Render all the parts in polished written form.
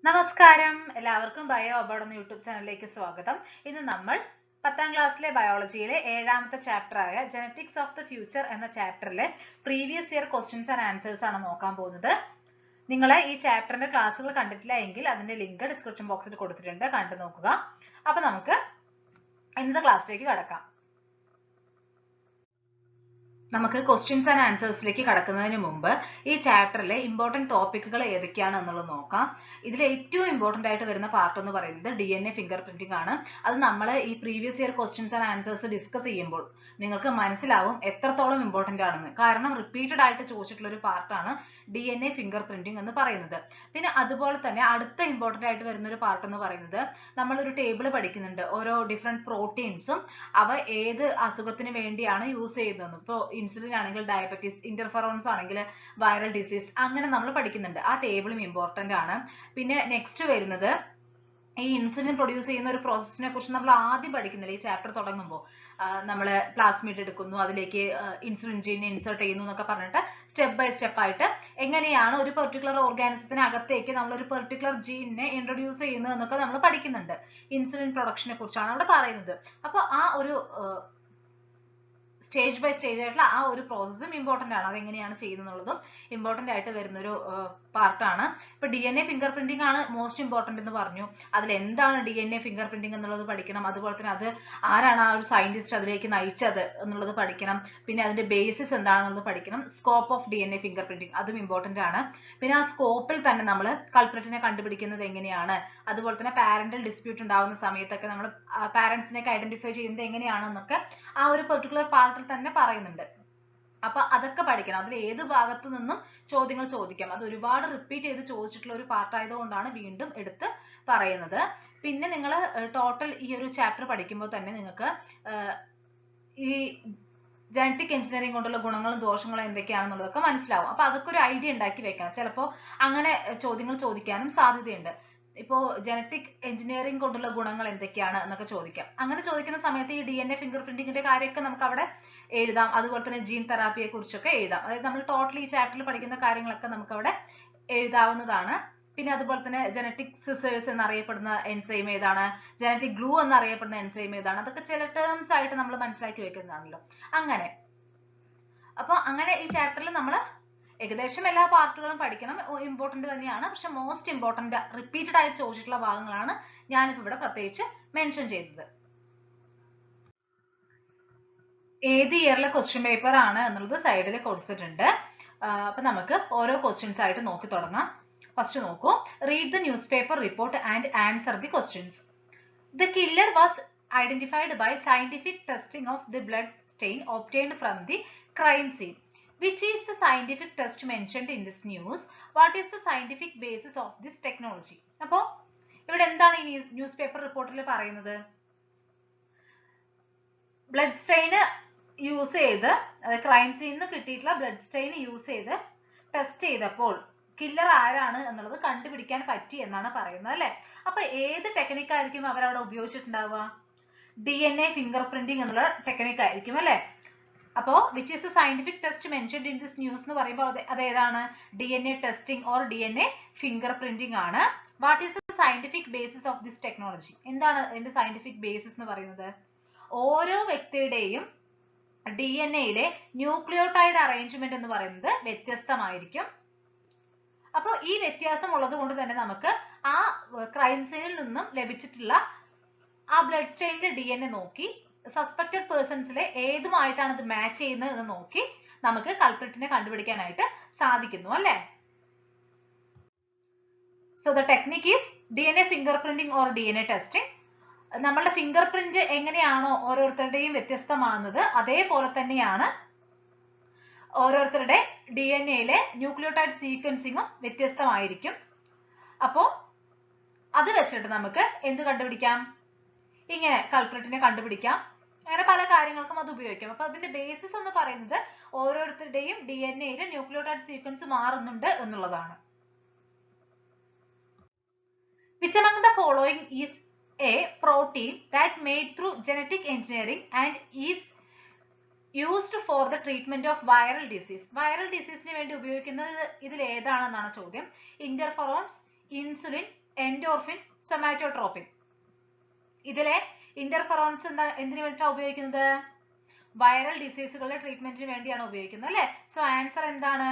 നമസ്കാരം, എല്ലാവർക്കും bio aboard എന്ന യൂട്യൂബ് ചാനലിലേക്ക് സ്വാഗതം. ഇന്ന് നമ്മൾ 10ാം ക്ലാസ്സിലെ ബയോളജിയിലെ 7ാമത്തെ ചാപ്റ്റർ ആയ ജനറ്റിക്സ് ഓഫ് ദ ഫ്യൂച്ചർ എന്ന ചാപ്റ്ററിലെ previous year questions and answers ആണ് നോക്കാൻ പോകുന്നത്. നിങ്ങൾ ഈ ചാപ്റ്ററിന്റെ ക്ലാസ്സുകൾ കണ്ടിട്ടില്ല എങ്കിൽ അതിന്റെ ലിങ്ക് ഡിസ്ക്രിപ്ഷൻ ബോക്സിൽ കൊടുത്തിട്ടുണ്ട്, കണ്ടു നോക്കുക. അപ്പൊ നമുക്ക് ഇന്നത്തെ ക്ലാസ്സിലേക്ക് കടക്കാം. നമുക്ക് ക്വസ്റ്റ്യൻസ് ആൻഡ് ആൻസേഴ്സിലേക്ക് കടക്കുന്നതിന് മുമ്പ് ഈ ചാപ്റ്ററിലെ ഇമ്പോർട്ടൻറ്റ് ടോപ്പിക്കുകൾ ഏതൊക്കെയാണ് എന്നുള്ളത് നോക്കാം. ഇതിൽ ഏറ്റവും ഇമ്പോർട്ടൻ്റ് ആയിട്ട് വരുന്ന പാർട്ട് എന്ന് പറയുന്നത് DNA ഫിംഗർ പ്രിന്റിംഗ് ആണ്. അത് നമ്മൾ ഈ previous year questions and answers discuss ചെയ്യുമ്പോൾ നിങ്ങൾക്ക് മനസ്സിലാവും എത്രത്തോളം ഇമ്പോർട്ടൻ്റ് ആണെന്ന്. കാരണം റിപ്പീറ്റഡ് ആയിട്ട് ചോദിച്ചിട്ടുള്ള ഒരു പാർട്ടാണ് DNA ഫിംഗർ പ്രിന്റിംഗ് എന്ന് പറയുന്നത്. പിന്നെ അതുപോലെ തന്നെ അടുത്ത ഇമ്പോർട്ടൻ്റ് ആയിട്ട് വരുന്ന ഒരു പാർട്ട് എന്ന് പറയുന്നത് നമ്മളൊരു ടേബിൾ പഠിക്കുന്നുണ്ട്. ഓരോ ഡിഫറെൻറ്റ് പ്രോട്ടീൻസും അവ ഏത് അസുഖത്തിന് വേണ്ടിയാണ് യൂസ് ചെയ്യുന്നതെന്ന്. ഇപ്പോൾ ഇൻസുലിൻ ആണെങ്കിൽ ഡയബറ്റീസ്, ഇന്റർഫെറോൺസ് ആണെങ്കിൽ വൈറൽ ഡിസീസ്, അങ്ങനെ നമ്മൾ പഠിക്കുന്നുണ്ട്. ആ ടേബിളും ഇമ്പോർട്ടൻ്റ് ആണ്. പിന്നെ നെക്സ്റ്റ് വരുന്നത് ഈ ഇൻസുലിൻ പ്രൊഡ്യൂസ് ചെയ്യുന്ന ഒരു പ്രോസസ്സിനെ കുറിച്ച് നമ്മൾ ആദ്യം പഠിക്കുന്നില്ല ഈ ചാപ്റ്റർ തുടങ്ങുമ്പോൾ. നമ്മൾ പ്ലാസ്മിഡ് എടുക്കുന്നു, അതിലേക്ക് ഇൻസുലിൻ ജീനെ ഇൻസേർട്ട് ചെയ്യുന്നു എന്നൊക്കെ പറഞ്ഞിട്ട് സ്റ്റെപ്പ് ബൈ സ്റ്റെപ്പ് ആയിട്ട് എങ്ങനെയാണ് ഒരു പെർട്ടിക്കുലർ ഓർഗാനിസത്തിനകത്തേക്ക് നമ്മൾ ഒരു പെർട്ടിക്കുലർ ജീനിനെ ഇൻട്രൊഡ്യൂസ് ചെയ്യുന്നത് എന്നൊക്കെ നമ്മൾ പഠിക്കുന്നുണ്ട്. ഇൻസുലിൻ പ്രൊഡക്ഷനെ കുറിച്ചാണ് അവിടെ പറയുന്നത്. അപ്പോൾ ആ ഒരു സ്റ്റേജ് ബൈ സ്റ്റേജ് ആയിട്ടുള്ള ആ ഒരു പ്രോസസ്സും ഇമ്പോർട്ടൻ്റ് ആണ്. അതെങ്ങനെയാണ് ചെയ്യുന്നതുള്ളതും ഇമ്പോർട്ടൻ്റ് ആയിട്ട് വരുന്നൊരു പാർട്ടാണ്. ഇപ്പൊ DNA ഫിംഗർ പ്രിന്റിംഗ് ആണ് മോസ്റ്റ് ഇമ്പോർട്ടൻ്റ് എന്ന് പറഞ്ഞു. അതിൽ എന്താണ് DNA ഫിംഗർ പ്രിന്റിംഗ് എന്നുള്ളത് പഠിക്കണം. അതുപോലെ തന്നെ അത് ആരാണ് ആ ഒരു സയന്റിസ്റ്റ് അതിലേക്ക് നയിച്ചത് എന്നുള്ളത് പഠിക്കണം. പിന്നെ അതിന്റെ ബേസിസ് എന്താണെന്നുള്ളത് പഠിക്കണം. Scope of DNA finger printing അതും ഇമ്പോർട്ടൻ്റ് ആണ്. പിന്നെ ആ സ്കോപ്പിൽ തന്നെ നമ്മൾ കൾപ്രിറ്റിനെ കണ്ടുപിടിക്കുന്നത് എങ്ങനെയാണ്, അതുപോലെ തന്നെ പാരന്റൽ ഡിസ്പ്യൂട്ട് ഉണ്ടാവുന്ന സമയത്തൊക്കെ നമ്മൾ പാരന്റ്സിനെയൊക്കെ ഐഡന്റിഫൈ ചെയ്യുന്നത് എങ്ങനെയാണെന്നൊക്കെ ആ ഒരു പെർട്ടിക്കുലർ പാർട്ടിൽ തന്നെ പറയുന്നുണ്ട്. അപ്പൊ അതൊക്കെ പഠിക്കണം. അതിൽ ഏത് ഭാഗത്തു നിന്നും ചോദ്യങ്ങൾ ചോദിക്കാം. അത് ഒരുപാട് റിപ്പീറ്റ് ചെയ്ത് ചോദിച്ചിട്ടുള്ള ഒരു പാർട്ട് ആയതുകൊണ്ടാണ് വീണ്ടും എടുത്ത് പറയുന്നത്. പിന്നെ നിങ്ങൾ ടോട്ടൽ ഈ ഒരു ചാപ്റ്റർ പഠിക്കുമ്പോൾ തന്നെ നിങ്ങൾക്ക് ഈ ജനറ്റിക് എഞ്ചിനീയറിംഗ് കൊണ്ടുള്ള ഗുണങ്ങളും ദോഷങ്ങളും എന്തൊക്കെയാണെന്നുള്ളതൊക്കെ മനസ്സിലാവും. അപ്പൊ അതൊക്കെ ഒരു ഐഡിയ ഉണ്ടാക്കി വെക്കണം. ചിലപ്പോൾ അങ്ങനെ ചോദ്യങ്ങൾ ചോദിക്കാനും സാധ്യതയുണ്ട്. ഇപ്പോ ജനറ്റിക് എഞ്ചിനീയറിംഗ് കൊണ്ടുള്ള ഗുണങ്ങൾ എന്തൊക്കെയാണ് എന്നൊക്കെ ചോദിക്കാം. അങ്ങനെ ചോദിക്കുന്ന സമയത്ത് ഈ DNA ഫിംഗർ പ്രിന്റിംഗിന്റെ കാര്യമൊക്കെ നമുക്ക് അവിടെ എഴുതാം. അതുപോലെ തന്നെ ജീൻ തെറാപ്പിയെ കുറിച്ചൊക്കെ എഴുതാം. അതായത് നമ്മൾ ടോട്ടലി ഈ ചാപ്റ്ററിൽ പഠിക്കുന്ന കാര്യങ്ങളൊക്കെ നമുക്ക് അവിടെ എഴുതാവുന്നതാണ്. പിന്നെ അതുപോലെ തന്നെ ജനറ്റിക് സിസേഴ്സ് എന്നറിയപ്പെടുന്ന എൻസൈം ഏതാണ്, ജനറ്റിക് ഗ്ലൂ എന്നറിയപ്പെടുന്ന എൻസൈം ഏതാണ്, അതൊക്കെ ചില ടേംസ് ആയിട്ട് നമ്മൾ മനസ്സിലാക്കി വെക്കുന്നതാണല്ലോ. അങ്ങനെ അപ്പൊ അങ്ങനെ ഈ ചാപ്റ്ററിൽ നമ്മൾ ഏകദേശം എല്ലാ പാർട്ടുകളും പഠിക്കണം, ഇമ്പോർട്ടന്റ് തന്നെയാണ്. പക്ഷെ മോസ്റ്റ് ഇമ്പോർട്ടന്റ് റിപ്പീറ്റഡ് ആയിട്ട് ചോദിച്ചിട്ടുള്ള ഭാഗങ്ങളാണ് ഞാനിപ്പോ ഇവിടെ പ്രത്യേകിച്ച് മെൻഷൻ ചെയ്തത്. ഏത് ഇയറിലെ ക്വസ്റ്റ്യൻ പേപ്പർ ആണ് എന്നുള്ളത് സൈഡിൽ കൊടുത്തിട്ടുണ്ട്. അപ്പൊ നമുക്ക് ഓരോ ക്വസ്റ്റ്യൻസ് ആയിട്ട് നോക്കി തുടങ്ങാം. ഫസ്റ്റ് നോക്കൂ. Read the newspaper report and answer the questions. The killer was identified by scientific testing of the blood stain obtained from the crime scene. Which is the scientific test mentioned in this news? What is the scientific basis of this technology? അപ്പോൾ ഇവിടെ എന്താണ് ഈ news paper റിപ്പോർട്ടിൽ പറയുന്നത്? Blood stain use ചെയ്ത്, crime സീനിൽ നിന്ന് കിട്ടിയിട്ടുള്ള ബ്ലഡ് സ്റ്റെയിൻ യൂസ് ചെയ്ത് ടെസ്റ്റ് ചെയ്തപ്പോൾ കില്ലർ ആരാണ് എന്നുള്ളത് കണ്ടുപിടിക്കാൻ പറ്റി എന്നാണ് പറയുന്നത് അല്ലെ. അപ്പൊ ഏത് ടെക്നിക് ആയിരിക്കും അവരവിടെ ഉപയോഗിച്ചിട്ടുണ്ടാവുക? DNA ഫിംഗർ പ്രിന്റിംഗ് എന്നുള്ള ടെക്നിക് ആയിരിക്കും അല്ലെ. അപ്പോ which is the scientific test mentioned in this news എന്ന് പറയുമ്പോൾ അത് ഏതാണ്? DNA testing or DNA finger printing ആണ്. What is the scientific basis of this technology? എന്താണ് ഇതിന്റെ സയന്റിഫിക് ബേസിസ് എന്ന് പറയുന്നത്? ഓരോ വ്യക്തിയുടെയും DNA-യിലെ ന്യൂക്ലിയോടൈഡ് അറേഞ്ച്മെന്റ് എന്ന് പറയുന്നത് വ്യത്യസ്തമായിരിക്കും. അപ്പൊ ഈ വ്യത്യാസം ഉള്ളത് കൊണ്ട് തന്നെ നമുക്ക് ആ ക്രൈം സീനിൽ നിന്നും ലഭിച്ചിട്ടുള്ള ആ ബ്ലഡ് സ്റ്റെയിനിലെ DNA നോക്കി സസ്പെക്റ്റഡ് പേഴ്സൺസിലെ ഏതുമായിട്ടാണ് ഇത് മാച്ച് ചെയ്യുന്നത് എന്ന് നോക്കി നമുക്ക് കൾപ്രിറ്റിനെ കണ്ടുപിടിക്കാനായിട്ട് സാധിക്കുന്നു അല്ലെ. So the technique is DNA finger printing or DNA testing. നമ്മളുടെ ഫിംഗർ പ്രിന്റ് എങ്ങനെയാണോ ഓരോരുത്തരുടെയും വ്യത്യസ്തമാകുന്നത്, അതേപോലെ തന്നെയാണ് ഓരോരുത്തരുടെ DNA-യിലെ ന്യൂക്ലിയോടൈഡ് സീക്വൻസിങ്ങും വ്യത്യസ്തമായിരിക്കും. അപ്പോൾ അത് വെച്ചിട്ട് നമുക്ക് എന്ത് കണ്ടുപിടിക്കാം? ഇങ്ങനെ കൾപ്രിറ്റിനെ കണ്ടുപിടിക്കാം. അങ്ങനെ പല കാര്യങ്ങൾക്കും അത് ഉപയോഗിക്കാം. അപ്പൊ അതിന്റെ ബേസിസ് എന്ന് പറയുന്നത് ഓരോരുത്തരുടെയും DNA-യിൽ ന്യൂക്ലിയോടൈഡ് സീക്വൻസ് മാറുന്നുണ്ട് എന്നുള്ളതാണ്. Which among the following is a protein that made through genetic engineering and is used for the treatment of viral disease? Viral disease ന് വേണ്ടി ഉപയോഗിക്കുന്നത് ഇതിൽ ഏതാണെന്നാണ് ചോദ്യം. Interferons, insulin, endorphin, സൊമാറ്റോട്രോപിൻ. ഇതിലെ ഇന്റർഫെറോൺസ് എന്തിനു വേണ്ടിയിട്ടാണ് ഉപയോഗിക്കുന്നത്? വൈറൽ ഡിസീസുകളുടെ ട്രീറ്റ്മെന്റിന് വേണ്ടിയാണ് ഉപയോഗിക്കുന്നത് അല്ലെ. സോ ആൻസർ എന്താണ്?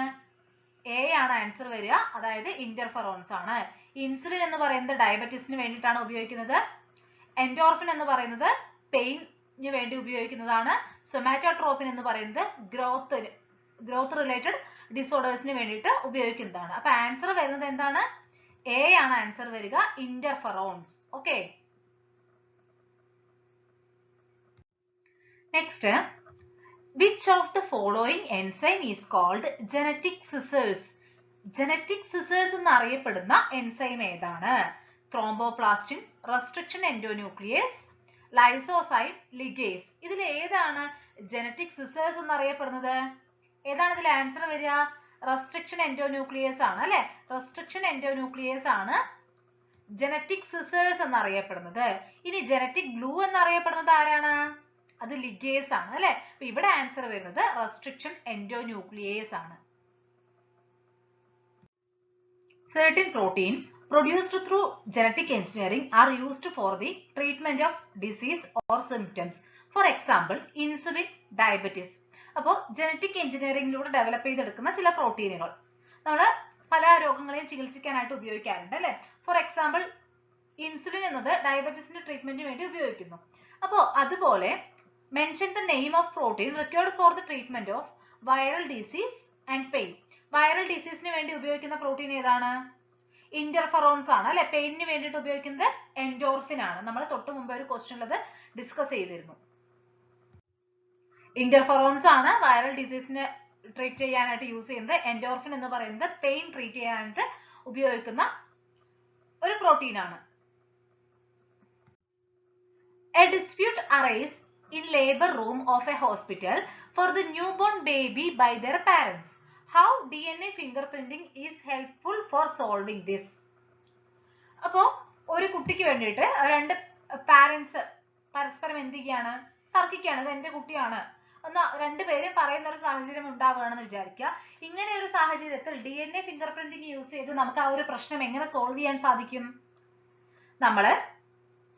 എ ആണ് ആൻസർ വരിക, അതായത് ഇന്റർഫെറോൺസ് ആണ്. ഇൻസുലിൻ എന്ന് പറയുന്നത് ഡയബറ്റീസിന് വേണ്ടിയിട്ടാണ് ഉപയോഗിക്കുന്നത്. എൻഡോർഫിൻ എന്ന് പറയുന്നത് പെയിന് വേണ്ടി ഉപയോഗിക്കുന്നതാണ്. സൊമാറ്റോട്രോപിൻ എന്ന് പറയുന്നത് ഗ്രോത്ത് റിലേറ്റഡ് ഡിസോർഡേഴ്സിന് വേണ്ടിയിട്ട് ഉപയോഗിക്കുന്നതാണ്. അപ്പൊ ആൻസർ വരുന്നത് എന്താണ്? എ ആണ് ആൻസർ വരിക, interferons. Okay. Next, which of the following enzyme is called genetic scissors? Genetic scissors എന്നറിയപ്പെടുന്ന എൻസൈം ഏതാണ്? Thromboplastin, restriction endonuclease, lysozyme, ligase. ഇതിൽ ഏതാണ് ജനറ്റിക് സിസേഴ്സ് എന്നറിയപ്പെടുന്നത്? ഏതാണ് ഇതിൽ ആൻസർ വരിക? റെസ്ട്രിക്ഷൻ എൻഡോന്യൂക്ലിയേസ് ആണ് അല്ലെ. റെസ്ട്രിക്ഷൻ എൻഡോന്യൂക്ലിയേസ് ആണ് ജനറ്റിക് സിസേഴ്സ് എന്നറിയപ്പെടുന്നത്. ഇനി ജനറ്റിക് ഗ്ലൂ എന്നറിയപ്പെടുന്നത് ആരാണ്? അത് ലിഗേസ് ആണ് അല്ലെ. അപ്പൊ ഇവിടെ ആൻസർ വരുന്നത് റെസ്ട്രിക്ഷൻ എൻഡോന്യൂക്ലിയേസ് ആണ്. Certain proteins produced through genetic engineering are used for the treatment of disease or symptoms. For example, insulin, diabetes. അപ്പോൾ ജനറ്റിക് എഞ്ചിനീയറിംഗിലൂടെ ഡെവലപ്പ് ചെയ്തെടുക്കുന്ന ചില പ്രോട്ടീനുകൾ നമ്മൾ പല രോഗങ്ങളെയും ചികിത്സിക്കാനായിട്ട് ഉപയോഗിക്കാറുണ്ട് അല്ലെ. ഫോർ എക്സാമ്പിൾ, ഇൻസുലിൻ എന്നത് ഡയബറ്റീസിന്റെ ട്രീറ്റ്മെന്റിന് വേണ്ടി ഉപയോഗിക്കുന്നു. അപ്പോൾ അതുപോലെ mention the name of protein required for the treatment of viral disease and pain. Viral ഡിസീസിന് വേണ്ടി ഉപയോഗിക്കുന്ന പ്രോട്ടീൻ ഏതാണ്? ഇന്റർഫെറോൺസ് ആണ് അല്ലെ. പെയിനിന് വേണ്ടിയിട്ട് ഉപയോഗിക്കുന്നത് എൻഡോർഫിൻ ആണ്. നമ്മൾ തൊട്ട് മുമ്പ് ഒരു ക്വസ്റ്റ്യനിൽ അത് ഡിസ്കസ് ചെയ്തിരുന്നു. ഇന്റർഫെറോൺസ് ആണ് വൈറൽ ഡിസീസിന് ട്രീറ്റ് ചെയ്യാനായിട്ട് യൂസ് ചെയ്യുന്നത്. എൻഡോർഫിൻ എന്ന് പറയുന്നത് പെയിൻ ട്രീറ്റ് ചെയ്യാനായിട്ട് ഉപയോഗിക്കുന്ന ഒരു പ്രോട്ടീൻ ആണ്. A dispute arises in labor room of a hospital for the newborn baby by their parents. How DNA fingerprinting is helpful for solving this? അപ്പോൾ ഒരു കുട്ടിക്ക് വേണ്ടിയിട്ട് രണ്ട് പാരന്റ്സ് പരസ്പരം എന്ത് ചെയ്യാണ്? തർക്കിക്കുകയാണ്. ഇത് എന്റെ കുട്ടിയാണ് എന്ന് രണ്ടുപേരും പറയുന്ന ഒരു സാഹചര്യം ഉണ്ടാവുകയാണെന്ന് വിചാരിക്കുക. ഇങ്ങനെ ഒരു സാഹചര്യത്തിൽ DNA ഫിംഗർപ്രിന്റിംഗ് യൂസ് ചെയ്ത് നമുക്ക് ആ ഒരു പ്രശ്നം എങ്ങനെ സോൾവ് ചെയ്യാൻ സാധിക്കും? നമ്മള്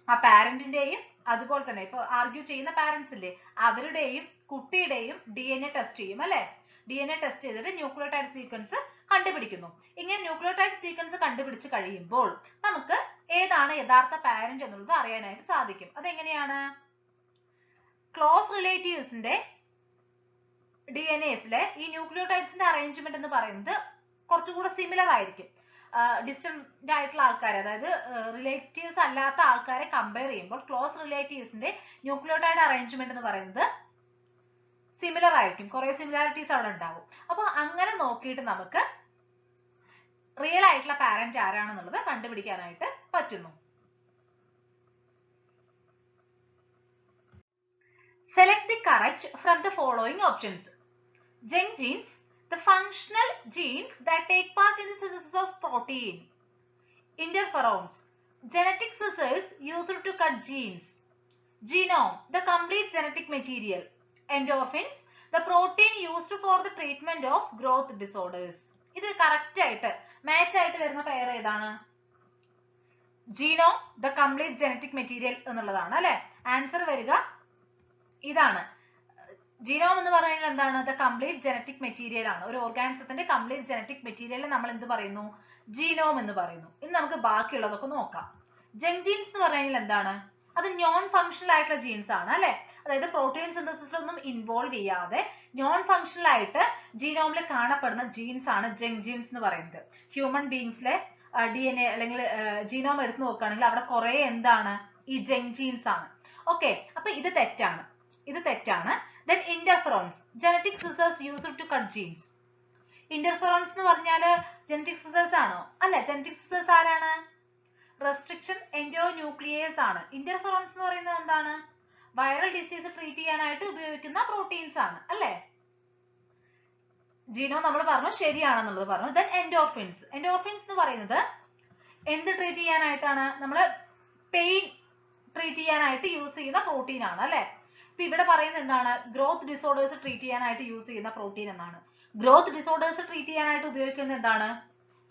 ആ പാരന്റിന്റെയും അതുപോലെ തന്നെ ഇപ്പൊ ആർഗ്യൂ ചെയ്യുന്ന പാരന്റ്സ് ഇല്ലേ, അവരുടെയും കുട്ടിയുടെയും DNA ടെസ്റ്റ് ചെയ്യും അല്ലെ. DNA ടെസ്റ്റ് ചെയ്തിട്ട് ന്യൂക്ലിയോടൈഡ് സീക്വൻസ് കണ്ടുപിടിക്കുന്നു. ഇങ്ങനെ ന്യൂക്ലിയോടൈഡ് സീക്വൻസ് കണ്ടുപിടിച്ച് കഴിയുമ്പോൾ നമുക്ക് ഏതാണ് യഥാർത്ഥ പാരന്റ് എന്നുള്ളത് അറിയാനായിട്ട് സാധിക്കും. അതെങ്ങനെയാണ്? ക്ലോസ് റിലേറ്റീവ്സിന്റെ DNAസിലെ ഈ ന്യൂക്ലിയോടൈഡ്സിന്റെ അറേഞ്ച്മെന്റ് എന്ന് പറയുന്നത് കുറച്ചുകൂടെ സിമിലർ ആയിരിക്കും. ഡിസ്റ്റന്റ് ആയിട്ടുള്ള ആൾക്കാരെ, അതായത് റിലേറ്റീവ്സ് അല്ലാത്ത ആൾക്കാരെ കമ്പയർ ചെയ്യുമ്പോൾ ക്ലോസ് റിലേറ്റീവ്സിന്റെ ന്യൂക്ലിയോടൈഡ് അറേഞ്ച്മെന്റ് എന്ന് പറയുന്നത് സിമിലർ ആയിരിക്കും. കുറെ സിമിലാരിറ്റീസ് അവിടെ ഉണ്ടാവും. അപ്പൊ അങ്ങനെ നോക്കിയിട്ട് നമുക്ക് റിയൽ ആയിട്ടുള്ള പാരന്റ് ആരാണെന്നുള്ളത് കണ്ടുപിടിക്കാനായിട്ട് പറ്റുന്നു. Select the correct from the following options. Junk genes, the functional genes that take part in the synthesis of protein. Interferons, genetic scissors used to cut genes. Genome, the complete genetic material. Endorphins, the protein used for the treatment of growth disorders. ഇത് correct ആയിട്ട് match ആയിട്ട് വരുന്ന pair ഏതാണ്? Genome, the complete genetic material എന്നുള്ളതാണ് അല്ലെ. Answer വരിക ഇതാണ്. Genome എന്ന് പറഞ്ഞാൽ എന്താണ്? ദ കംപ്ലീറ്റ് ജനറ്റിക് മെറ്റീരിയൽ ആണ്. ഒരു ഓർഗാനിസത്തിന്റെ കംപ്ലീറ്റ് ജനറ്റിക് മെറ്റീരിയൽ നമ്മൾ എന്ത് പറയുന്നു? ജീനോം എന്ന് പറയുന്നു. ഇനി നമുക്ക് ബാക്കിയുള്ളതൊക്കെ നോക്കാം. ജങ്ക് ജീൻസ് എന്ന് പറഞ്ഞാൽ എന്താണ്? അത് നോൺ ഫങ്ഷണൽ ആയിട്ടുള്ള ജീൻസ് ആണ് അല്ലെ. അതായത് പ്രോട്ടീൻ സിന്തസിസിലൊന്നും ഇൻവോൾവ് ചെയ്യാതെ നോൺ ഫങ്ഷണൽ ആയിട്ട് ജീനോമിൽ കാണപ്പെടുന്ന ജീൻസ് ആണ് ജങ്ക് ജീൻസ് എന്ന് പറയുന്നത്. ഹ്യൂമൻ ബീങ്സിലെ DNA അല്ലെങ്കിൽ ജീനോം എടുത്ത് നോക്കുകയാണെങ്കിൽ അവിടെ കുറെ എന്താണ്? ഈ ജങ്ക് ജീൻസ് ആണ്. ഓക്കെ, അപ്പൊ ഇത് തെറ്റാണ്. ഇത് തെറ്റാണ്. Then interferons, genetic scissors used to cut genes. Interferons എന്ന് പറഞ്ഞാല് genetic scissors ആണോ? അല്ല, genetic scissors ആരാണ്? റെസ്ട്രിക്ഷൻ എൻഡോന്യൂക്ലിയേസ് ആണ്. ഇന്റർഫെറോൺസ് എന്ന് പറയുന്നത് എന്താണ്? വൈറൽ ഡിസീസ് ട്രീറ്റ് ചെയ്യാനായിട്ട് ഉപയോഗിക്കുന്ന പ്രോട്ടീൻസ് ആണ് അല്ലെ. ജീനോ നമ്മൾ പറഞ്ഞു ശരിയാണെന്നുള്ളത് പറഞ്ഞു. ദെൻ എൻഡോർഫിൻസ്, എൻഡോർഫിൻസ് എന്ന് പറയുന്നത് എന്ത് ട്രീറ്റ് ചെയ്യാനായിട്ടാണ്? നമ്മള് പെയിൻ ട്രീറ്റ് ചെയ്യാനായിട്ട് യൂസ് ചെയ്യുന്ന പ്രോട്ടീൻ ആണ് അല്ലെ. ഇപ്പൊ ഇവിടെ പറയുന്നത് എന്താണ്? ഗ്രോത്ത് ഡിസോർഡേഴ്സ് ട്രീറ്റ് ചെയ്യാനായിട്ട് യൂസ് ചെയ്യുന്ന പ്രോട്ടീൻ എന്നാണ്. ഗ്രോത്ത് ഡിസോർഡേഴ്സ് ട്രീറ്റ് ചെയ്യാനായിട്ട് ഉപയോഗിക്കുന്നത് എന്താണ്?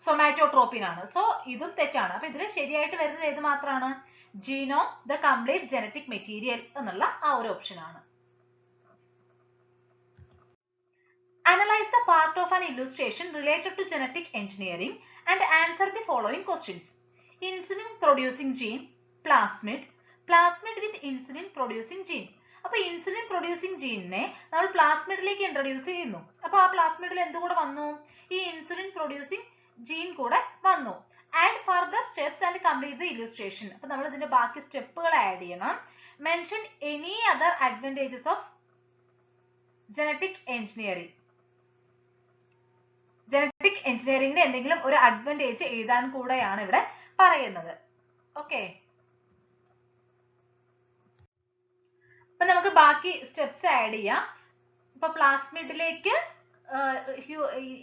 സൊമാറ്റോട്രോപ്പിൻ ആണ്. സോ ഇതും തെറ്റാണ്. അപ്പൊ ഇതിൽ ശരിയായിട്ട് വരുന്നത് ഏത് മാത്രമാണ്? Genome the complete genetic material എന്നുള്ള ആ ഒരു ഓപ്ഷൻ ആണ്. Analyze the part of an illustration related to genetic engineering and answer the following questions. Insulin producing gene, plasmid, plasmid with insulin producing gene. അപ്പോൾ ഇൻസുലിൻ പ്രൊഡ്യൂസിങ് ജീനിനെ നമ്മൾ പ്ലാസ്മിഡിലേക്ക് introduce ചെയ്യുന്നു. അപ്പോൾ ആ പ്ലാസ്മിഡിൽ എന്ത് കൂടെ വന്നു? ഈ ഇൻസുലിൻ പ്രൊഡ്യൂസിങ് ജീൻ കൂടെ വന്നു. Add further steps and complete the illustration. അപ്പോൾ നമ്മൾ ഇതിന്റെ ബാക്കി സ്റ്റെപ്പുകൾ ആഡ് ചെയ്യണം. Mention any other advantages of genetic engineering. Genetic എഞ്ചിനീയറിംഗിന്റെ എന്തെങ്കിലും ഒരു അഡ്വാൻറ്റേജ് എഴുതാൻ കൂടെയാണ് ഇവിടെ പറയുന്നത്. ഓക്കെ, അപ്പൊ നമുക്ക് ബാക്കി സ്റ്റെപ്സ് ആഡ് ചെയ്യാം. ഇപ്പൊ പ്ലാസ്മിഡിലേക്ക്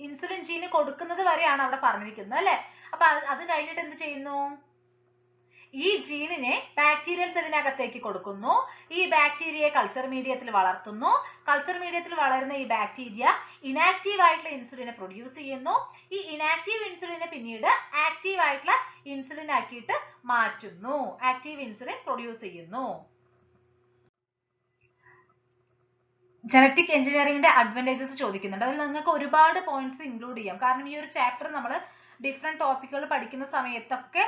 ഇൻസുലിൻ ജീന് കൊടുക്കുന്നത് വരെയാണ് അവിടെ പറഞ്ഞിരിക്കുന്നത് അല്ലെ. അപ്പൊ അത് കഴിഞ്ഞിട്ട് എന്ത് ചെയ്യുന്നു? ഈ ജീനിനെ ബാക്ടീരിയൽ സെല്ലിനകത്തേക്ക് കൊടുക്കുന്നു. ഈ ബാക്ടീരിയയെ കൾച്ചർ മീഡിയത്തിൽ വളർത്തുന്നു. കൾച്ചർ മീഡിയത്തിൽ വളരുന്ന ഈ ബാക്ടീരിയ ഇനാക്റ്റീവ് ആയിട്ടുള്ള ഇൻസുലിനെ പ്രൊഡ്യൂസ് ചെയ്യുന്നു. ഈ ഇനാക്റ്റീവ് ഇൻസുലിനെ പിന്നീട് ആക്റ്റീവ് ആയിട്ടുള്ള ഇൻസുലിൻ ആക്കിയിട്ട് മാറ്റുന്നു. ആക്റ്റീവ് ഇൻസുലിൻ പ്രൊഡ്യൂസ് ചെയ്യുന്നു. ജനറ്റിക് എഞ്ചിനീയറിംഗിന്റെ അഡ്വാൻറ്റേജസ് ചോദിക്കുന്നുണ്ട്. അതിൽ നിങ്ങൾക്ക് ഒരുപാട് പോയിന്റ്സ് ഇൻക്ലൂഡ് ചെയ്യാം. കാരണം ഈ ഒരു ചാപ്റ്റർ നമ്മൾ ഡിഫറെന്റ് ടോപ്പിക്കുകൾ പഠിക്കുന്ന സമയത്തൊക്കെ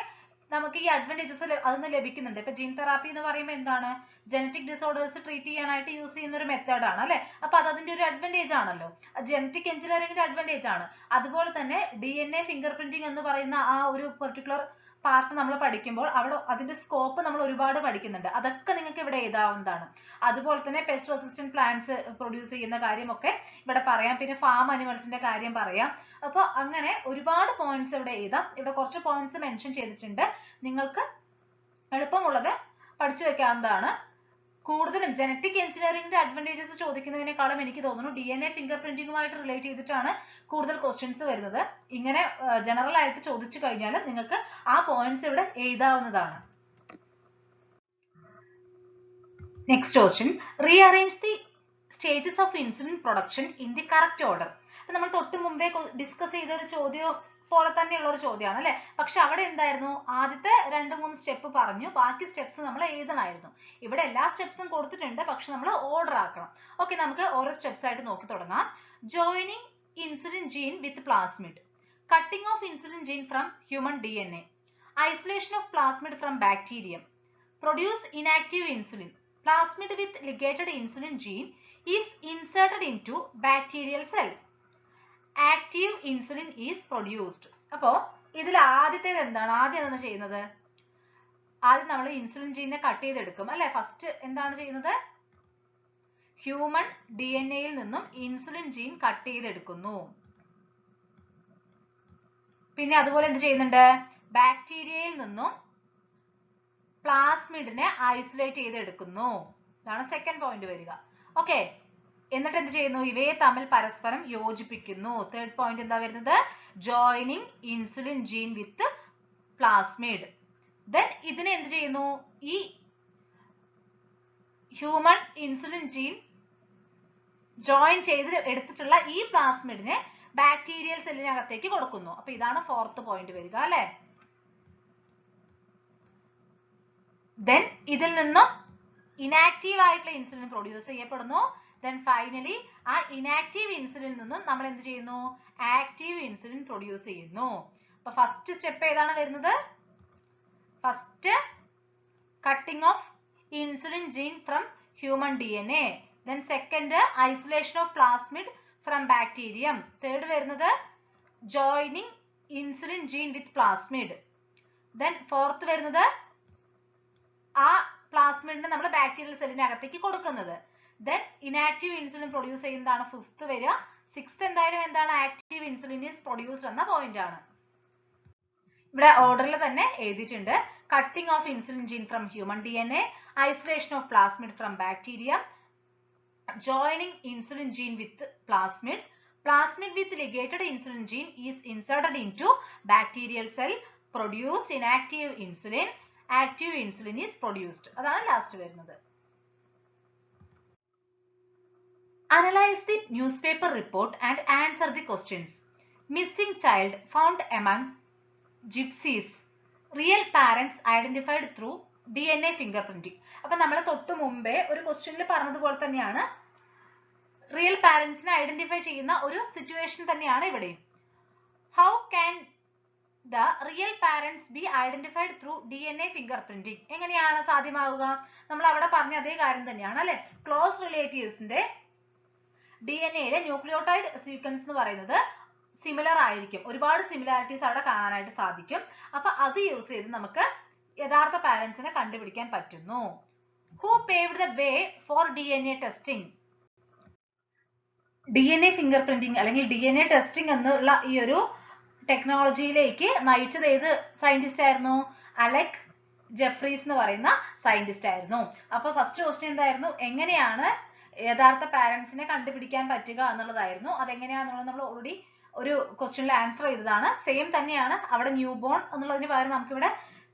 നമുക്ക് ഈ അഡ്വാൻറ്റേജസ് അതൊന്ന് ലഭിക്കുന്നുണ്ട്. ഇപ്പൊ ജീൻ തെറാപ്പി എന്ന് പറയുമ്പോൾ എന്താണ്? ജനറ്റിക് ഡിസോർഡേഴ്സ് ട്രീറ്റ് ചെയ്യാനായിട്ട് യൂസ് ചെയ്യുന്ന ഒരു മെത്തേഡ് ആണ് അല്ലെ. അപ്പൊ അത് അതിന്റെ ഒരു അഡ്വാൻറ്റേജ് ആണല്ലോ. ജനറ്റിക് എഞ്ചിനീയറിംഗിന്റെ അഡ്വാൻറ്റേജ് ആണ്. അതുപോലെ തന്നെ DNA ഫിംഗർ പ്രിന്റിംഗ് എന്ന് പറയുന്ന ആ ഒരു പെർട്ടിക്കുലർ പാർട്ട് നമ്മൾ പഠിക്കുമ്പോൾ അവിടെ അതിന്റെ സ്കോപ്പ് നമ്മൾ ഒരുപാട് പഠിക്കുന്നുണ്ട്. അതൊക്കെ നിങ്ങൾക്ക് ഇവിടെ എഴുതാവുന്നതാണ്. അതുപോലെ തന്നെ പെസ്റ്റ് റെസിസ്റ്റന്റ് പ്ലാന്റ്സ് പ്രൊഡ്യൂസ് ചെയ്യുന്ന കാര്യമൊക്കെ ഇവിടെ പറയാം. പിന്നെ ഫാം അനിമൽസിന്റെ കാര്യം പറയാം. അപ്പൊ അങ്ങനെ ഒരുപാട് പോയിന്റ്സ് ഇവിടെ എഴുതാം. ഇവിടെ കുറച്ച് പോയിന്റ്സ് മെൻഷൻ ചെയ്തിട്ടുണ്ട്. നിങ്ങൾക്ക് എളുപ്പമുള്ളത് പഠിച്ചു വെക്കാവുന്നതാണ്. കൂടുതലും ജനറ്റിക് എഞ്ചിനീയറിംഗിന്റെ അഡ്വാൻറ്റേജസ് ചോദിക്കുന്നതിനേക്കാളും എനിക്ക് തോന്നുന്നു DNA ഫിംഗർ പ്രിന്റിംഗുമായിട്ട് റിലേറ്റ് ചെയ്തിട്ടാണ് കൂടുതൽ ക്വസ്റ്റ്യൻസ് വരുന്നത്. ഇങ്ങനെ ജനറൽ ആയിട്ട് ചോദിച്ചു കഴിഞ്ഞാൽ നിങ്ങൾക്ക് ആ പോയിന്റ്സ് ഇവിടെ എഴുതാവുന്നതാണ്. Next question, rearrange the stages of insulin production in the correct order. അപ്പൊ നമ്മൾ തൊട്ട് മുമ്പേ ഡിസ്കസ് ചെയ്ത ഒരു ചോദ്യം പോലെ തന്നെയുള്ള ഒരു ചോദ്യമാണ് അല്ലെ. പക്ഷെ അവിടെ എന്തായിരുന്നു? ആദ്യത്തെ 2-3 സ്റ്റെപ്പ് പറഞ്ഞു, ബാക്കി സ്റ്റെപ്സ് നമ്മൾ എഴുതണമായിരുന്നു. ഇവിടെ എല്ലാ സ്റ്റെപ്സും കൊടുത്തിട്ടുണ്ട്, പക്ഷെ നമ്മൾ ഓർഡർ ആക്കണം. ഓക്കെ, നമുക്ക് ഓരോ സ്റ്റെപ്സ് ആയിട്ട് നോക്കി തുടങ്ങാം. Joining insulin gene with plasmid, cutting of insulin gene from human DNA, isolation of plasmid from bacterium, produce inactive insulin, plasmid with ligated insulin gene is inserted into bacterial cell, active insulin is produced. അപ്പോ ഇതിൽ ആദ്യത്തേത് എന്താണ്? ആദ്യം എന്താണ് ചെയ്യുന്നത്? ആദ്യം നമ്മൾ insulin ജീനെ cut ചെയ്തെടുക്കും അല്ലെ. ഫസ്റ്റ് എന്താണ് ചെയ്യുന്നത്? ഹ്യൂമൻ DNAയിൽ നിന്നും ഇൻസുലിൻ ജീൻ കട്ട് ചെയ്തെടുക്കുന്നു. പിന്നെ അതുപോലെ എന്ത് ചെയ്യുന്നുണ്ട്? ബാക്ടീരിയയിൽ നിന്നും പ്ലാസ്മിഡിനെ ഐസൊലേറ്റ് ചെയ്തെടുക്കുന്നു. ഇതാണ് സെക്കൻഡ് പോയിന്റ് വരിക. ഓക്കെ, എന്നിട്ട് എന്ത് ചെയ്യുന്നു? ഇവയെ തമ്മിൽ പരസ്പരം യോജിപ്പിക്കുന്നു. തേർഡ് പോയിന്റ് എന്താ വരുന്നത്? Joining insulin gene with plasmid. Then ഇതിനെ എന്ത് ചെയ്യുന്നു? ഈ ഹ്യൂമൻ ഇൻസുലിൻ ജീൻ ജോയിൻ ചെയ്ത് എടുത്തിട്ടുള്ള ഈ പ്ലാസ്മിഡിനെ ബാക്ടീരിയൽ സെല്ലിനകത്തേക്ക് കൊടുക്കുന്നു. അപ്പൊ ഇതാണ് ഫോർത്ത് പോയിന്റ് വരിക അല്ലെ. ദെൻ ഇതിൽ നിന്നും ഇനാക്റ്റീവ് ആയിട്ടുള്ള ഇൻസുലിൻ പ്രൊഡ്യൂസ് ചെയ്യപ്പെടുന്നു. ദെൻ ഫൈനലി ആ ഇനാക്റ്റീവ് ഇൻസുലിൻ നിന്നും നമ്മൾ എന്ത് ചെയ്യുന്നു? ആക്റ്റീവ് ഇൻസുലിൻ പ്രൊഡ്യൂസ് ചെയ്യുന്നു. അപ്പൊ ഫസ്റ്റ് സ്റ്റെപ്പ് ഏതാണ് വരുന്നത്? First cutting of insulin gene from human DNA. Then second isolation of plasmid from bacterium. Third വരുന്നത് joining insulin gene with plasmid. Then fourth വരുന്നത് ആ പ്ലാസ്മിഡിനെ നമ്മൾ ബാക്ടീരിയൽ സെല്ലിനകത്തേക്ക് കൊടുക്കുന്നത്. ദെൻ ഇനാക്റ്റീവ് ഇൻസുലിൻ പ്രൊഡ്യൂസ് ചെയ്യുന്നതാണ് ഫിഫ്ത്ത് വരിക. സിക്സ്ത് എന്തായാലും എന്താണ്? ആക്റ്റീവ് ഇൻസുലിൻ ഈസ് പ്രൊഡ്യൂസ്ഡ് എന്ന പോയിന്റ് ആണ്. ഇവിടെ ഓർഡറിൽ തന്നെ എഴുതിയിട്ടുണ്ട്. Cutting of insulin gene from human DNA, isolation of plasmid from bacterium, joining insulin gene with plasmid, plasmid with ligated insulin gene is inserted into bacterial cell, produce inactive insulin, active insulin is produced. അതാണ് last വരുന്നത്. Analyze the newspaper report and answer the questions. Missing child found among gypsies, real parents identified through DNA finger printing. അപ്പൊ നമ്മൾ തൊട്ട് മുമ്പേ ഒരു ക്വസ്റ്റ്യനിൽ പറഞ്ഞതുപോലെ തന്നെയാണ് റിയൽ പാരന്റ്സിനെ ഐഡന്റിഫൈ ചെയ്യുന്ന ഒരു സിറ്റുവേഷൻ തന്നെയാണ് ഇവിടെയും. How can the real parents B identified through DNA finger printing? എങ്ങനെയാണ് സാധ്യമാവുക? നമ്മൾ അവിടെ പറഞ്ഞ അതേ കാര്യം തന്നെയാണ് അല്ലെ. ക്ലോസ് റിലേറ്റീവ്സിന്റെ DNAയിലെ ന്യൂക്ലിയോടൈഡ് സീക്വൻസ് എന്ന് പറയുന്നത് സിമിലർ ആയിരിക്കും. ഒരുപാട് സിമിലാരിറ്റീസ് അവിടെ കാണാനായിട്ട് സാധിക്കും. അപ്പൊ അത് യൂസ് ചെയ്ത് നമുക്ക് യഥാർത്ഥ പാരന്റ്സിനെ കണ്ടുപിടിക്കാൻ പറ്റുന്നു. Who paved the way for DNA testing? DNA finger printing അല്ലെങ്കിൽ DNA ടെസ്റ്റിംഗ് എന്നുള്ള ഈ ഒരു ടെക്നോളജിയിലേക്ക് നയിച്ചത് ഏത് സയന്റിസ്റ്റ് ആയിരുന്നു? അലക് ജെഫ്രീസ് എന്ന് പറയുന്ന സയന്റിസ്റ്റ് ആയിരുന്നു. അപ്പൊ ഫസ്റ്റ് ക്വസ്റ്റ്യൻ എന്തായിരുന്നു? എങ്ങനെയാണ് യഥാർത്ഥ പാരന്റ്സിനെ കണ്ടുപിടിക്കാൻ പറ്റുക എന്നുള്ളതായിരുന്നു. അതെങ്ങനെയാണെന്നുള്ളത് നമ്മൾ ഓൾറെഡി ഒരു ക്വസ്റ്റ്യനിൽ ആൻസർ ചെയ്തതാണ്. സെയിം തന്നെയാണ് അവിടെ ന്യൂ ബോൺ എന്നുള്ളതിന് പകരം നമുക്ക് ഇവിടെ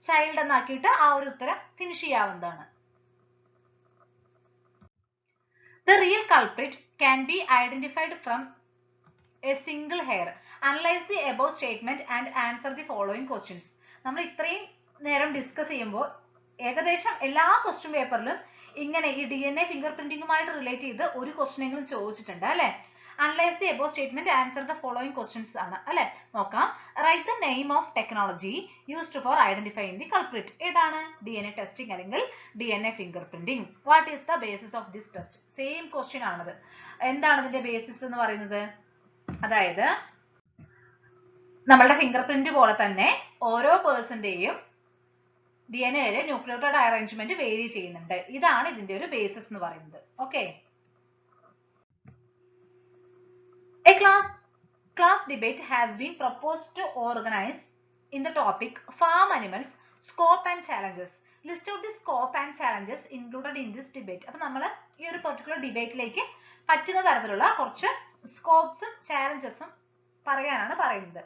ചൈൽഡ് എന്നാക്കിയിട്ട് ആ ഒരു ഉത്തരം ഫിനിഷ് ചെയ്യാവുന്നതാണ്. The real culprit can be identified from a single hair. Analyze the above statement and answer the following questions. നമ്മൾ ഇത്രയും നേരം ഡിസ്കസ് ചെയ്യുമ്പോൾ ഏകദേശം എല്ലാ ക്വസ്റ്റ്യൻ പേപ്പറിലും ഇങ്ങനെ ഈ DNA ഫിംഗർ പ്രിന്റിംഗുമായിട്ട് റിലേറ്റ് ചെയ്ത് ഒരു ക്വസ്റ്റ്യൻ എങ്കിലും ചോദിച്ചിട്ടുണ്ട് അല്ലെ. Analyze the above statement, answer the following questions ആണ് അല്ലെ. നോക്കാം. Write the name of technology used for identifying the culprit. ഏതാണ്? DNA ടെസ്റ്റിംഗ് അല്ലെങ്കിൽ DNA finger printing. What is the basis of this test? Same question ആണത്. എന്താണ് ഇതിന്റെ basis എന്ന് പറയുന്നത്? അതായത് നമ്മളുടെ ഫിംഗർ പ്രിന്റ് പോലെ തന്നെ ഓരോ പേഴ്സന്റെയും DNAയിലെ ന്യൂക്ലിയോടൈഡ് അറേഞ്ച്മെന്റ് വേരി ചെയ്യുന്നുണ്ട്. ഇതാണ് ഇതിന്റെ ഒരു ബേസിസ് എന്ന് പറയുന്നത്. Okay. A class debate has been proposed to organize in the topic farm animals, scope and challenges. List out the scope and challenges included in this debate. അപ്പോൾ നമ്മൾ ഈ ഒരു പെർട്ടിക്കുലർ ഡിബേറ്റിലേക്ക് പറ്റുന്ന തരത്തിലുള്ള കുറച്ച് സ്കോപ്സും ചാലഞ്ചസും പറയാനാണ് പറയുന്നത്.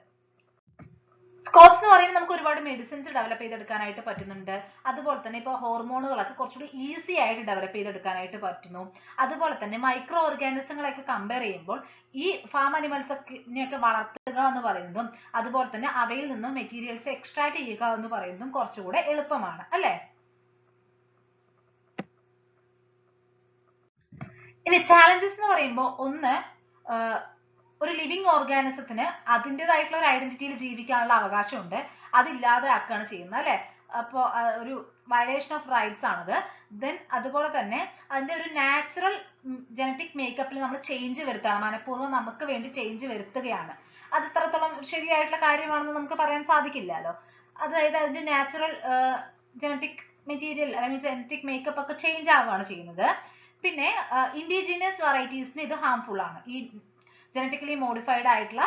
സ്കോപ്സ് എന്ന് പറയുന്നത് നമുക്ക് ഒരുപാട് മെഡിസിൻസ് ഡെവലപ്പ് ചെയ്തെടുക്കാനായിട്ട് പറ്റുന്നുണ്ട്. അതുപോലെ തന്നെ ഇപ്പോൾ ഹോർമോണുകളൊക്കെ കുറച്ചുകൂടി ഈസി ആയിട്ട് ഡെവലപ്പ് ചെയ്തെടുക്കാനായിട്ട് പറ്റുന്നു. അതുപോലെ തന്നെ മൈക്രോ ഓർഗാനിസങ്ങളൊക്കെ കമ്പയർ ചെയ്യുമ്പോൾ ഈ ഫാം അനിമൽസിനെയൊക്കെ വളർത്തുക എന്ന് പറയുന്നതും അതുപോലെ തന്നെ അവയിൽ നിന്നും മെറ്റീരിയൽസ് എക്സ്ട്രാക്ട് ചെയ്യുക എന്ന് പറയുന്നതും കുറച്ചുകൂടെ എളുപ്പമാണ് അല്ലെ. ഇനി ചാലഞ്ചസ് എന്ന് പറയുമ്പോൾ ഒന്ന് ഒരു ലിവിങ് ഓർഗാനിസത്തിന് അതിൻ്റെതായിട്ടുള്ള ഒരു ഐഡന്റിറ്റിയിൽ ജീവിക്കാനുള്ള അവകാശമുണ്ട്. അതില്ലാതെ ആക്കുകയാണ് ചെയ്യുന്നത് അല്ലെ. അപ്പോൾ ഒരു വയലേഷൻ ഓഫ് റൈറ്റ്സ് ആണത്. ദെൻ അതുപോലെ തന്നെ അതിന്റെ ഒരു നാച്ചുറൽ ജനറ്റിക് മേക്കപ്പിൽ നമ്മൾ ചേഞ്ച് വരുത്തുകയാണ്. മനഃപൂർവ്വം നമുക്ക് വേണ്ടി ചേഞ്ച് വരുത്തുകയാണ്. അത് ഇത്രത്തോളം ശരിയായിട്ടുള്ള കാര്യമാണെന്ന് നമുക്ക് പറയാൻ സാധിക്കില്ലല്ലോ. അതായത് അതിന്റെ നാച്ചുറൽ ജനറ്റിക് മെറ്റീരിയൽ അല്ലെങ്കിൽ ജനറ്റിക് മേക്കപ്പ് ഒക്കെ ചേഞ്ച് ആവുകയാണ് ചെയ്യുന്നത്. പിന്നെ ഇൻഡിജിനിയസ് വെറൈറ്റീസിന് ഇത് ഹാംഫുൾ ആണ്. ഈ ജനറ്റിക്കലി മോഡിഫൈഡ് ആയിട്ടുള്ള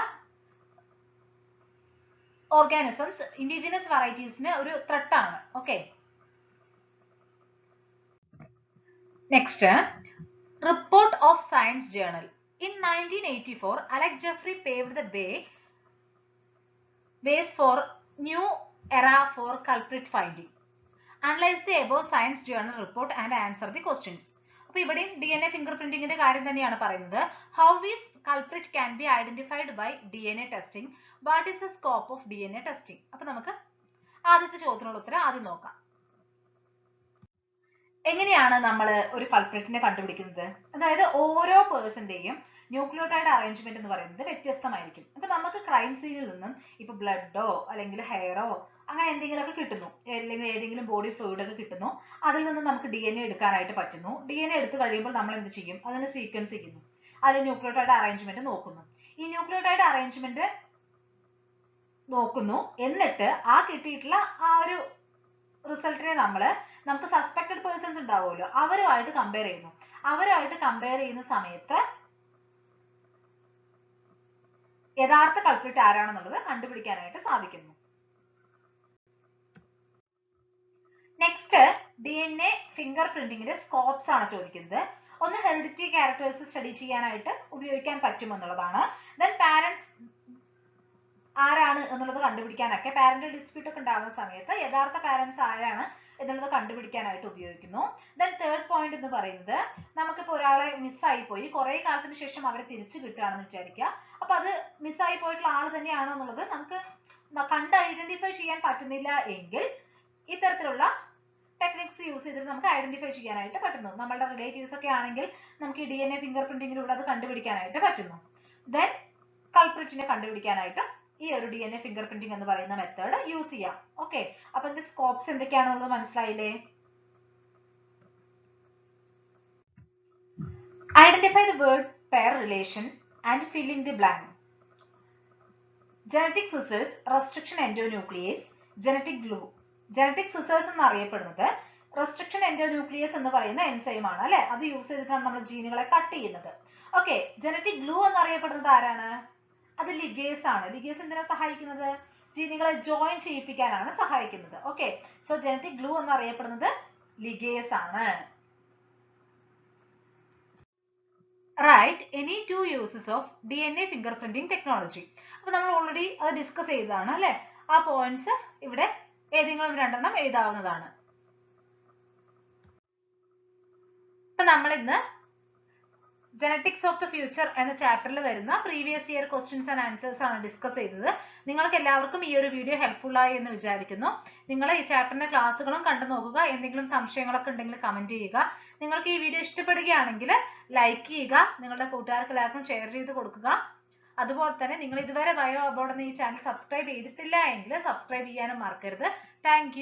ഓർഗാനിസംസ് ഇൻഡിജിനസ് വെറൈറ്റീസിന് ഒരു ത്രെട്ട് ആണ്. Okay. Next, report of science journal. In 1984, Alec Jeffrey paved the ways for new era for culprit finding. Analyze the above science journal report and answer the questions. അപ്പോൾ ഇവിടെയും DNA finger പ്രിന്റിങ്ങിന്റെ കാര്യം തന്നെയാണ് പറയുന്നത്. How is culprit can be identified by DNA testing? What is the scope of DNA testing? അപ്പോൾ നമുക്ക് ആദ്യത്തെ ചോദ്യത്തിനുള്ള ഉത്തരം ആദ്യം നോക്കാം. എങ്ങനെയാണ് നമ്മൾ ഒരു കൾപ്രിറ്റിനെ കണ്ടുപിടിക്കുന്നത്? അതായത് ഓരോ പേഴ്സന്റെയും ന്യൂക്ലിയോടൈഡ് അറേഞ്ച്മെന്റ് എന്ന് പറയുന്നത് വ്യത്യസ്തമായിരിക്കും. അപ്പൊ നമുക്ക് ക്രൈം സീനിൽ നിന്നും ഇപ്പൊ ബ്ലഡോ അല്ലെങ്കിൽ ഹെയറോ അങ്ങനെ എന്തെങ്കിലുമൊക്കെ കിട്ടുന്നു, അല്ലെങ്കിൽ ഏതെങ്കിലും ബോഡി ഫ്ലൂയിഡ് ഒക്കെ കിട്ടുന്നു. അതിൽ നിന്ന് നമുക്ക് DNA എടുക്കാനായിട്ട് പറ്റുന്നു. DNA എടുത്തു കഴിയുമ്പോൾ നമ്മൾ എന്ത് ചെയ്യും? അതിനെ സീക്വൻസ് ചെയ്യുന്നു. അതിൽ ന്യൂക്ലിയോടൈഡ് അറേഞ്ച്മെന്റ് നോക്കുന്നു. ഈ ന്യൂക്ലിയോടൈഡ് അറേഞ്ച്മെന്റ് നോക്കുന്നു. എന്നിട്ട് ആ കിട്ടിയിട്ടുള്ള ആ ഒരു റിസൾട്ടിനെ നമുക്ക് സസ്പെക്ടഡ് പേഴ്സൺസ് ഉണ്ടാവുമല്ലോ, അവരുമായിട്ട് കമ്പയർ ചെയ്യുന്നു. അവരുമായിട്ട് കമ്പയർ ചെയ്യുന്ന സമയത്ത് യഥാർത്ഥ കൾപ്രിറ്റ് ആരാണെന്നുള്ളത് കണ്ടുപിടിക്കാനായിട്ട് സാധിക്കുന്നു. നെക്സ്റ്റ്, DNA ഫിംഗർ പ്രിന്റിങ്ങിന്റെ സ്കോപ്സ് ആണ് ചോദിക്കുന്നത്. ഒന്ന് ഹെറിഡിറ്ററി ക്യാരക്ടേഴ്സ് സ്റ്റഡി ചെയ്യാനായിട്ട് ഉപയോഗിക്കാൻ പറ്റുമെന്നുള്ളതാണ്. ദെൻ പാരന്റ്സ് ആരാണ് എന്നുള്ളത് കണ്ടുപിടിക്കാനൊക്കെ പാരന്റൽ ഡിസ്പ്യൂട്ട് ഒക്കെ ഉണ്ടാകുന്ന സമയത്ത് യഥാർത്ഥ പാരന്റ്സ് ആരാണ് എന്നുള്ളത് കണ്ടുപിടിക്കാനായിട്ട് ഉപയോഗിക്കുന്നു. ദെൻ തേർഡ് പോയിന്റ് എന്ന് പറയുന്നത് നമുക്കിപ്പോൾ ഒരാളെ മിസ്സായി പോയി കുറെ കാലത്തിന് ശേഷം അവരെ തിരിച്ചു കിട്ടുകയാണെന്ന് വിചാരിക്കുക. അപ്പൊ അത് മിസ്സായി പോയിട്ടുള്ള ആൾ തന്നെയാണോ എന്നുള്ളത് നമുക്ക് കണ്ട് ഐഡന്റിഫൈ ചെയ്യാൻ പറ്റുന്നില്ല എങ്കിൽ ഇത്തരത്തിലുള്ള ടെക്നിക്സ് യൂസ് ചെയ്തിട്ട് നമുക്ക് ഐഡന്റിഫൈ ചെയ്യാനായിട്ട് പറ്റുന്നു. നമ്മളുടെ റിലേറ്റീവ്സ് ഒക്കെ ആണെങ്കിൽ നമുക്ക് ഈ DNA ഫിംഗർ പ്രിന്റിങ്ങിലൂടെ അത് കണ്ടുപിടിക്കാനായിട്ട് പറ്റുന്നു. ദെൻ കൾപ്രിറ്റിനെ കണ്ടുപിടിക്കാനായിട്ട് ഈ ഒരു DNA ഫിംഗർ പ്രിന്റിംഗ് എന്ന് പറയുന്ന മെത്തേഡ് യൂസ് ചെയ്യാം. ഓക്കെ, അപ്പൊ ഇതിന്റെ സ്കോപ്സ് എന്തൊക്കെയാണെന്നുള്ളത് മനസ്സിലായില്ലേ? Identify the word pair relation and fill in the blank. Genetic scissors, restriction endonuclease, genetic glue. Genetic scissors എന്നറിയപ്പെടുന്നത് റെസ്ട്രിക്ഷൻ എൻഡോന്യൂക്ലിയസ് എന്ന് പറയുന്ന എൻസൈം ആണ് അല്ലെ. അത് യൂസ് ചെയ്തിട്ടാണ് നമ്മൾ ജീനുകളെ കട്ട് ചെയ്യുന്നത്. ഓക്കെ, ജനറ്റിക് ഗ്ലൂ എന്നറിയപ്പെടുന്നത് ആരാണ്? അത് ലിഗേസ് ആണ്. ലിഗേസ് എന്തിനാ സഹായിക്കുന്നത്? ജീനുകളെ ജോയിൻ ചെയ്യിപ്പിക്കാനാണ് സഹായിക്കുന്നത്. ഓക്കെ, സോ ജനറ്റിക് ഗ്ലൂ എന്നറിയപ്പെടുന്നത് ലിഗേസ് ആണ്. Right any 2 uses of DNA finger printing technology. അപ്പൊ നമ്മൾ ഓൾറെഡി അത് ഡിസ്കസ് ചെയ്തതാണ് അല്ലെ. ആ പോയിന്റ്സ് ഇവിടെ ഏതെങ്കിലും രണ്ടെണ്ണം എഴുതാവുന്നതാണ്. അപ്പൊ നമ്മൾ ഇന്ന് ജനറ്റിക്സ് ഓഫ് ദ ഫ്യൂച്ചർ എന്ന ചാപ്റ്ററിൽ വരുന്ന previous year questions and answers ആണ് ഡിസ്കസ് ചെയ്തത്. നിങ്ങൾക്ക് എല്ലാവർക്കും ഈ ഒരു വീഡിയോ ഹെൽപ്ഫുൾ ആയി എന്ന് വിചാരിക്കുന്നു. നിങ്ങൾ ഈ ചാപ്റ്ററിന്റെ ക്ലാസ്സുകളും കണ്ടു നോക്കുക. എന്തെങ്കിലും സംശയങ്ങളൊക്കെ ഉണ്ടെങ്കിൽ കമന്റ് ചെയ്യുക. നിങ്ങൾക്ക് ഈ വീഡിയോ ഇഷ്ടപ്പെടുകയാണെങ്കിൽ ലൈക്ക് ചെയ്യുക, നിങ്ങളുടെ കൂട്ടുകാർക്ക് എല്ലാവർക്കും ഷെയർ ചെയ്ത് കൊടുക്കുക. അതുപോലെ തന്നെ നിങ്ങൾ ഇതുവരെ ബയോ അബോർഡ് എന്ന ഈ ചാനൽ സബ്സ്ക്രൈബ് ചെയ്തിട്ടില്ല എങ്കിൽ സബ്സ്ക്രൈബ് ചെയ്യാനും മറക്കരുത്. താങ്ക്